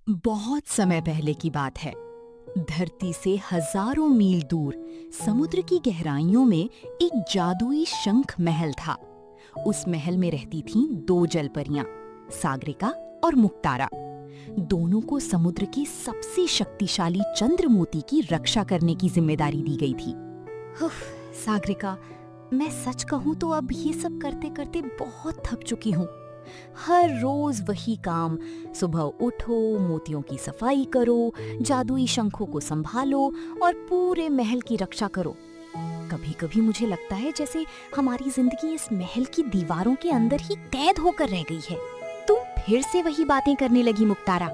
बहुत समय पहले की बात है। धरती से हजारों मील दूर समुद्र की गहराइयों में एक जादुई शंख महल था। उस महल में रहती थीं दो जलपरियां, सागरिका और मुक्तारा। दोनों को समुद्र के सबसे शक्तिशाली चंद्रमोती की रक्षा करने की जिम्मेदारी दी गई थी। उफ, सागरिका, मैं सच कहूं तो अब ये सब करते करते बहुत थक चुकी हूँ। हर रोज वही काम, सुबह उठो, मोतियों की सफाई करो, जादुई शंखों को संभालो और पूरे महल की रक्षा करो। कभी कभी मुझे लगता है जैसे हमारी जिंदगी इस महल की दीवारों के अंदर ही कैद होकर रह गई है। तुम फिर से वही बातें करने लगी मुक्तारा।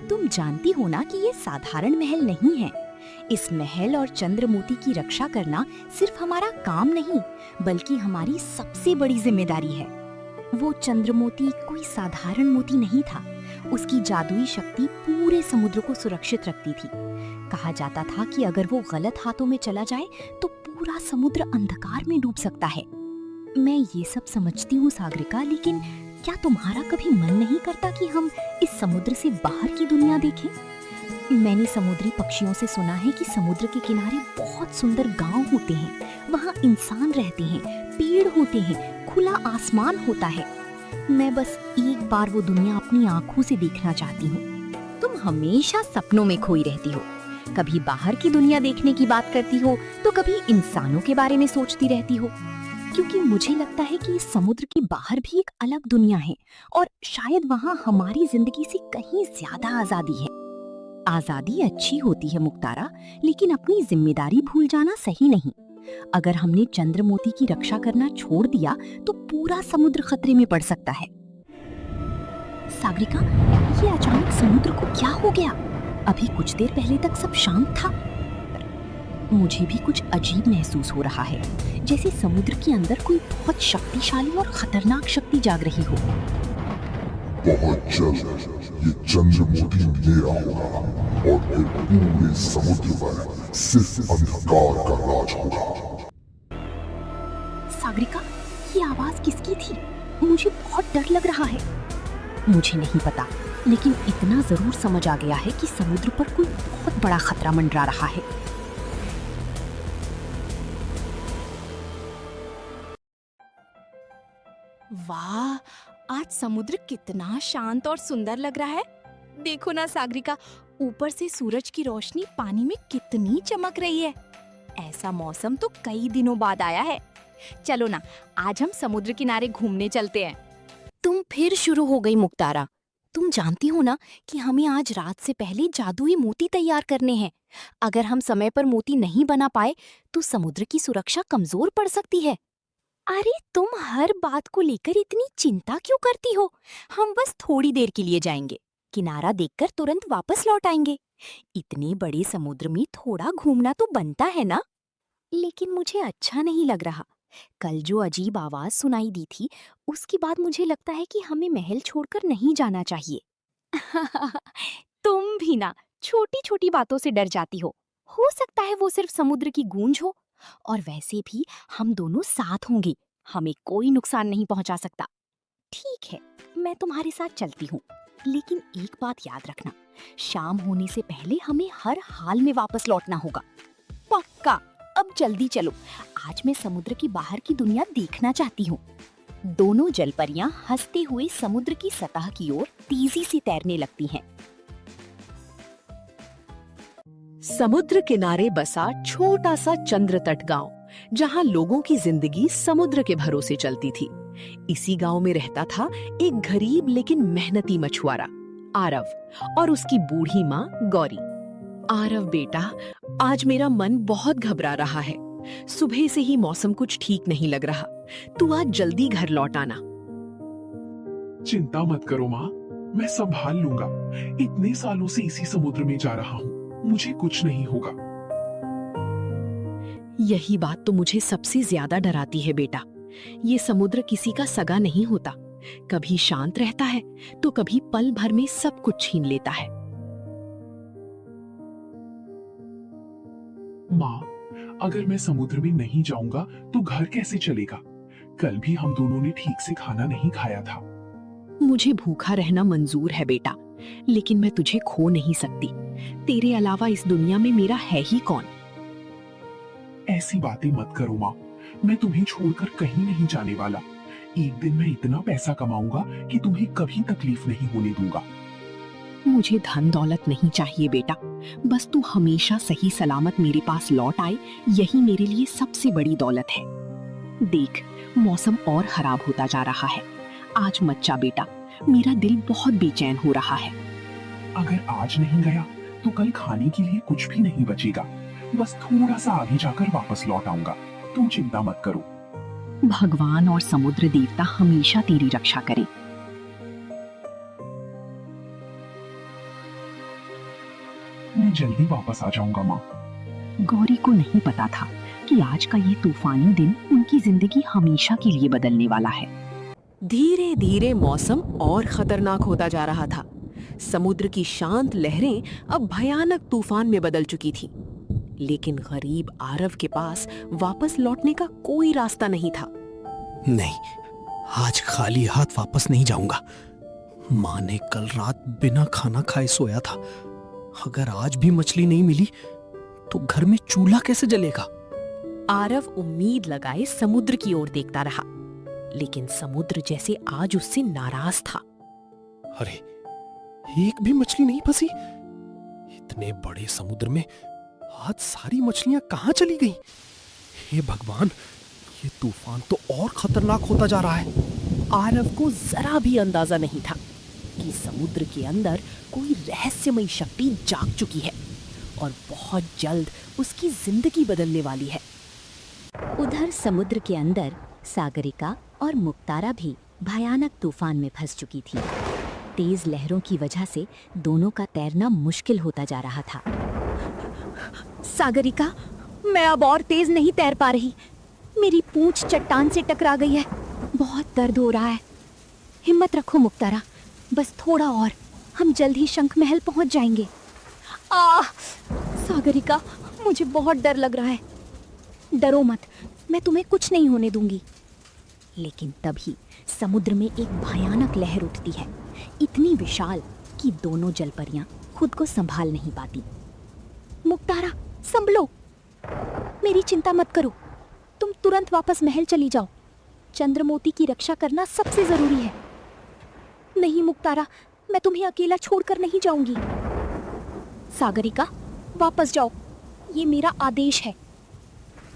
तुम जानती हो ना कि ये साधारण महल नहीं है। इस महल और चंद्रमोती की रक्षा करना सिर्फ हमारा काम नहीं, बल्कि हमारी सबसे बड़ी जिम्मेदारी है। वो चंद्रमोती कोई साधारण मोती नहीं था। उसकी जादुई शक्ति पूरे समुद्र को सुरक्षित रखती थी। कहा जाता था कि अगर वो गलत हाथों में चला जाए तो पूरा समुद्र अंधकार में डूब सकता है। मैं ये सब समझती हूँ सागरिका, लेकिन क्या तुम्हारा कभी मन नहीं करता कि हम इस समुद्र से बाहर की दुनिया देखें? मैंने समुद्री पक्षियों से सुना है कि समुद्र के किनारे बहुत सुंदर गांव होते हैं। वहाँ इंसान रहते हैं, पेड़ होते हैं, खुला आसमान होता है। मैं बस एक बार वो दुनिया अपनी आंखों से देखना चाहती हूँ। तुम हमेशा सपनों में खोई रहती हो। कभी बाहर की दुनिया देखने की बात करती हो तो कभी इंसानों के बारे में सोचती रहती हो। क्योंकि मुझे लगता है कि इस समुद्र के बाहर भी एक अलग दुनिया है और शायद वहाँ हमारी जिंदगी से कहीं ज्यादा आजादी है। आजादी अच्छी होती है मुक्तारा, लेकिन अपनी जिम्मेदारी भूल जाना सही नहीं। अगर हमने चंद्रमोती की रक्षा करना छोड़ दिया तो पूरा समुद्र खतरे में पड़ सकता है। सागरिका, ये अचानक समुद्र को क्या हो गया? अभी कुछ देर पहले तक सब शांत था। मुझे भी कुछ अजीब महसूस हो रहा है, जैसे समुद्र के अंदर कोई बहुत शक्तिशाली और खतरनाक शक्ति जाग रही हो। बहुत जल्द ये चंद्रमोती मेरा होगा और फिर पूरे समुद्र पर सिर्फ अंधकार का राज होगा। सागरिका, ये आवाज किसकी थी? मुझे बहुत डर लग रहा है। मुझे नहीं पता, लेकिन इतना जरूर समझ आ गया है कि समुद्र पर कोई बहुत बड़ा खतरा मंडरा रहा है। वाह, आज समुद्र कितना शांत और सुंदर लग रहा है। देखो ना सागरिका, ऊपर से सूरज की रोशनी पानी में कितनी चमक रही है। ऐसा मौसम तो कई दिनों बाद आया है। चलो ना, आज हम समुद्र किनारे घूमने चलते हैं। तुम फिर शुरू हो गई मुक्तारा। तुम जानती हो ना कि हमें आज रात से पहले जादुई मोती तैयार करने हैं। अगर हम समय पर मोती नहीं बना पाए तो समुद्र की सुरक्षा कमजोर पड़ सकती है। अरे, तुम हर बात को लेकर इतनी चिंता क्यों करती हो? हम बस थोड़ी देर के लिए जाएंगे, किनारा देखकर तुरंत वापस लौट आएंगे। इतने बड़े समुद्र में थोड़ा घूमना तो बनता है ना? लेकिन मुझे अच्छा नहीं लग रहा। कल जो अजीब आवाज सुनाई दी थी, उसके बाद मुझे लगता है कि हमें महल छोड़कर नहीं जाना चाहिए। तुम भी ना छोटी छोटी बातों से डर जाती हो सकता है वो सिर्फ समुद्र की गूंज हो। और वैसे भी हम दोनों साथ होंगे, हमें कोई नुकसान नहीं पहुंचा सकता। ठीक है, मैं तुम्हारे साथ चलती हूँ, लेकिन एक बात याद रखना, शाम होने से पहले हमें हर हाल में वापस लौटना होगा। पक्का। अब जल्दी चलो, आज मैं समुद्र की बाहर की दुनिया देखना चाहती हूँ। दोनों जलपरियां हंसते हुए समुद्र की सतह की ओर तेजी से तैरने लगती हैं। समुद्र किनारे बसा छोटा सा चंद्र तट गांव, जहां लोगों की जिंदगी समुद्र के भरोसे चलती थी। इसी गांव में रहता था एक गरीब लेकिन मेहनती मछुआरा, आरव, और उसकी बूढ़ी माँ गौरी। आरव बेटा, आज मेरा मन बहुत घबरा रहा है। सुबह से ही मौसम कुछ ठीक नहीं लग रहा। तू आज जल्दी घर लौट आना। चिंता मत करो माँ, मैं संभाल लूंगा। इतने सालों से इसी समुद्र में जा रहा हूँ, मुझे कुछ नहीं होगा। यही बात तो मुझे सबसे ज्यादा डराती है बेटा। ये समुद्र किसी का सगा नहीं होता। कभी शांत रहता है तो कभी पल भर में सब कुछ छीन लेता है। माँ, अगर मैं समुद्र में नहीं जाऊंगा तो घर कैसे चलेगा? कल भी हम दोनों ने ठीक से खाना नहीं खाया था। मुझे भूखा रहना मंजूर है बेटा, लेकिन मैं तुझे खो नहीं सकती। तेरे अलावा इस दुनिया में मेरा है ही कौन। ऐसी बातें मत करो माँ, मैं तुम्हें छोड़कर कहीं नहीं जाने वाला। एक दिन मैं इतना पैसा कमाऊंगा कि तुम्हें कभी तकलीफ नहीं होने दूंगा। मुझे धन दौलत नहीं चाहिए बेटा, बस तू हमेशा सही सलामत मेरे पास लौट आए, यही मेरे लिए सबसे बड़ी दौलत है। देख, मौसम और खराब होता जा रहा है। आज मत जा बेटा, मेरा दिल बहुत बेचैन हो रहा है। अगर आज नहीं गया तो कल खाने के लिए कुछ भी नहीं बचेगा। बस थोड़ा सा आगे जाकर वापस लौट आऊंगा, तुम चिंता मत करो। भगवान और समुद्र देवता हमेशा तेरी रक्षा करें। मैं जल्दी वापस आ जाऊंगा माँ। गौरी को नहीं पता था कि आज का ये तूफानी दिन उनकी जिंदगी हमेशा के लिए बदलने वाला है। धीरे धीरे मौसम और खतरनाक होता जा रहा था। समुद्र की शांत लहरें अब भयानक तूफान में बदल चुकी थी। लेकिन गरीब आरव के पास वापस लौटने का कोई रास्ता नहीं था। नहीं, आज खाली हाथ वापस नहीं जाऊंगा। माँ ने कल रात बिना खाना खाए सोया था। अगर आज भी मछली नहीं मिली तो घर में चूल्हा कैसे जलेगा। आरव उम्मीद लगाए समुद्र की ओर देखता रहा, लेकिन समुद्र जैसे आज उससे नाराज था। अरे, एक भी मछली नहीं फंसी। इतने बड़े समुद्र में आज सारी मछलियां कहां चली गईं? हे भगवान, ये तूफान तो और खतरनाक होता जा रहा है। आरव को जरा भी अंदाजा नहीं था कि समुद्र के अंदर कोई रहस्यमयी शक्ति जाग चुकी है और बहुत जल्द उसकी जिंदगी बदलने वाली है। उधर समुद्र के अंदर सागरिका और मुक्तारा भी भयानक तूफान में फंस चुकी थी। तेज लहरों की वजह से दोनों का तैरना मुश्किल होता जा रहा था। सागरिका, मैं अब और तेज नहीं तैर पा रही। मेरी पूंछ चट्टान से टकरा गई है, बहुत दर्द हो रहा है। हिम्मत रखो मुक्तारा, बस थोड़ा और, हम जल्द ही शंख महल पहुंच जाएंगे। सागरिका, मुझे बहुत डर लग रहा है। डरो मत, मैं तुम्हें कुछ नहीं होने दूंगी। लेकिन तभी समुद्र में एक भयानक लहर उठती है, इतनी विशाल कि दोनों जलपरियां खुद को संभाल नहीं पाती। मुक्तारा, संभलो, मेरी चिंता मत करो, तुम तुरंत वापस महल चली जाओ। चंद्रमोती की रक्षा करना सबसे जरूरी है। नहीं मुक्तारा, मैं तुम्हें अकेला छोड़कर नहीं जाऊंगी। सागरिका, वापस जाओ, ये मेरा आदेश है।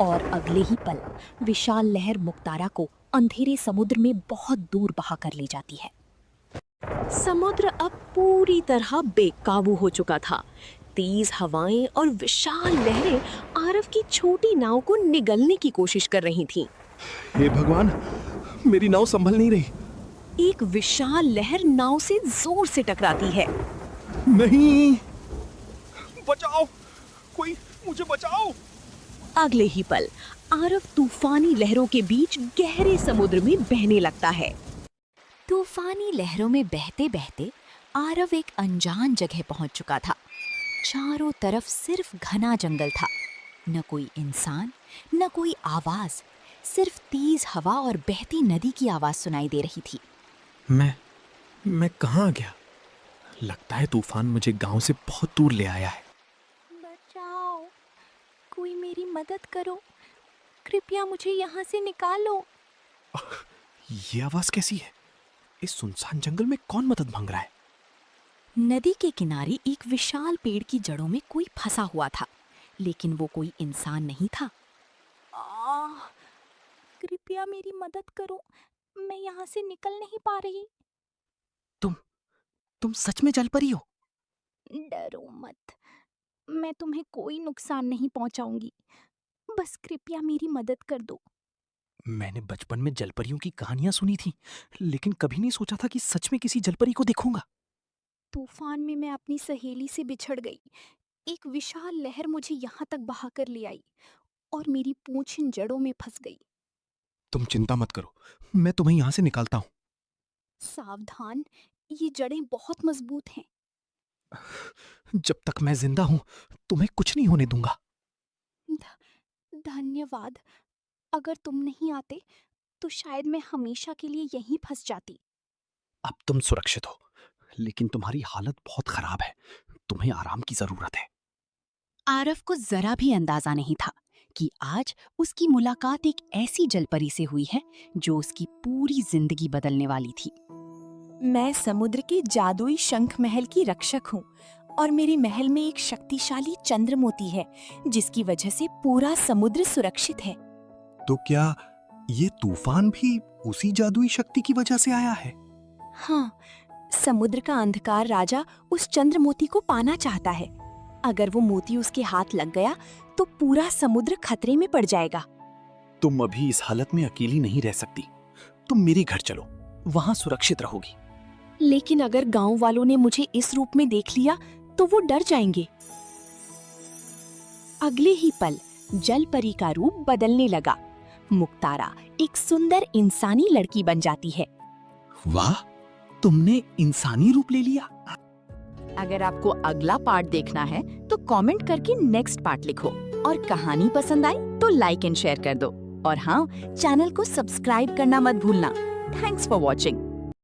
और अगले ही पल विशाल लहर मुक्तारा को अंधेरे समुद्र में बहुत दूर बहा कर ले जाती है। समुद्र अब पूरी तरह बेकाबू हो चुका था। तेज हवाएं और विशाल लहरें आरव की छोटी नाव को निगलने की कोशिश कर रही थीं। हे भगवान, मेरी नाव संभल नहीं रही। एक विशाल लहर नाव से जोर से टकराती है। नहीं, बचाओ, कोई मुझे बचाओ। अगले ही पल आरव तूफानी लहरों के बीच गहरे समुद्र में बहने लगता है। तूफानी लहरों में बहते बहते आरव एक अनजान जगह पहुंच चुका था। चारों तरफ सिर्फ घना जंगल था, न कोई इंसान, न कोई आवाज, सिर्फ तेज हवा और बहती नदी की आवाज सुनाई दे रही थी। मैं कहाँ आ गया? लगता है तूफान मुझे गांव से बहुत दूर ले आया है। बचाओ, कोई मेरी मदद करो, कृपया मुझे यहाँ से निकालो। ये आवाज कैसी है? इस सुनसान जंगल में कौन मदद मांग रहा है? नदी के किनारे एक विशाल पेड़ की जड़ों में कोई फंसा हुआ था, लेकिन वो कोई इंसान नहीं था। कृपया मेरी मदद करो, मैं यहाँ से निकल नहीं पा रही। तुम सच में जल परी हो? डरो मत, मैं तुम्हें कोई नुकसान नहीं पहुंचाऊंगी, बस कृपया मेरी मदद कर दो। मैंने बचपन में जलपरियों की कहानियां सुनी थी, लेकिन कभी नहीं सोचा था कि सच में किसी जलपरी को देखूंगा। तूफान में मैं अपनी सहेली से बिछड़ गई। एक विशाल लहर मुझे यहाँ तक बहा कर ले आई और मेरी पूंछ इन जड़ों में फंस गई। तुम चिंता मत करो, मैं तुम्हें यहाँ से निकालता हूँ। सावधान, ये जड़ें बहुत मजबूत हैं। जब तक मैं जिंदा हूँ तुम्हें कुछ नहीं होने दूंगा। धन्यवाद, अगर तुम नहीं आते तो शायद मैं हमेशा के लिए यहीं फंस जाती। अब तुम सुरक्षित हो, लेकिन तुम्हारी हालत बहुत खराब है, तुम्हें आराम की जरूरत है। आरव को जरा भी अंदाजा नहीं था कि आज उसकी मुलाकात एक ऐसी जलपरी से हुई है जो उसकी पूरी जिंदगी बदलने वाली थी। मैं समुद्र के जादुई शंख महल की रक्षक हूँ और मेरे महल में एक शक्तिशाली चंद्र मोती है जिसकी वजह से पूरा समुद्र सुरक्षित है। तो क्या ये तूफान भी उसी जादुई शक्ति की वजह से आया है? हाँ, समुद्र का अंधकार राजा उस चंद्र मोती को पाना चाहता है। अगर वो मोती उसके हाथ लग गया तो पूरा समुद्र खतरे में पड़ जाएगा। तुम अभी इस हालत में अकेली नहीं रह सकती, तुम मेरे घर चलो, वहां सुरक्षित रहोगी। लेकिन अगर गांव वालों ने मुझे इस रूप में देख लिया तो वो डर जाएंगे। अगले ही पल जलपरी का रूप बदलने लगा। मुक्तारा एक सुंदर इंसानी लड़की बन जाती है। वाह, तुमने इंसानी रूप ले लिया। अगर आपको अगला पार्ट देखना है तो कमेंट करके नेक्स्ट पार्ट लिखो और कहानी पसंद आई तो लाइक एंड शेयर कर दो। और हाँ, चैनल को सब्सक्राइब करना मत भूलना। Thanks for watching.